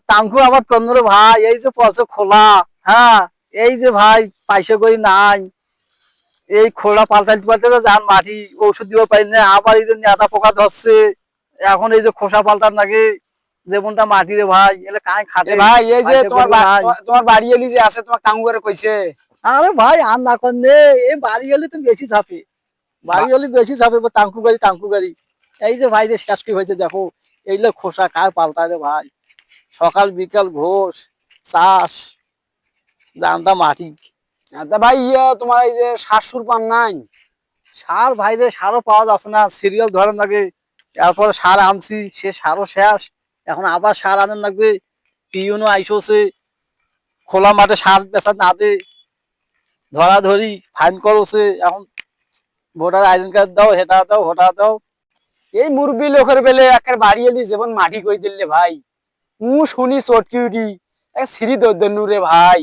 টাঙ্কু আবার কোন রে ভাই, এই যে পচে খোলা। হ্যাঁ, এই যে ভাই পয়সা করি নাই, এই খোলা পাল্টাইতে পাল্টাইতে যান মাটি ওষুধ দিতে পারি না, আবার এই যে নেতা পোকা ধরছে। এখন এই যে খোসা পাল্টার নাকি যেমনটা মাটি রে ভাই, এলে কাই এ খাটে, ভাই এই যে পয়সা তোমার করি নাই। তোমার বাড়ি এলি যে আছে তোমার কাঙ্গু করে কইছে। আরে ভাই আর না করলে এই বাড়ি হলে তো বেশি ঝাপে, বাড়ি হলে বেশি ঝাপে টাঙ্কু গাড়ি। এই যে ভাই রে শেষ কি হয়েছে দেখো, এইগুলো খোসা কার পাল্টায় রে ভাই, সকাল বিকাল ঘোষ চাষ জানটা মাটি। তা ভাই তোমার এই যে শাশুর পান নাই? সার ভাই রে সারও পাওয়া যাচ্ছে না, সিরিয়াল ধরেন লাগে। এরপরে সার আনছি, সে সারও শেষ, এখন আবার সার আনেন লাগবে। পিউনও আইসোছে, খোলা মাঠে সার বেচা না দে ধরাধরি ফাইন করছে। এখন ভোটার আইডেন্টি কার্ড দাও, হেটা দাও, হোটা দাও। এই মুরব্বী লোকের বেলে একের বাড়ি এলি যেমন মাটি কই দিলে ভাই, মু শুনি চটকি উঠি সিঁড়ি দৌড় রে ভাই।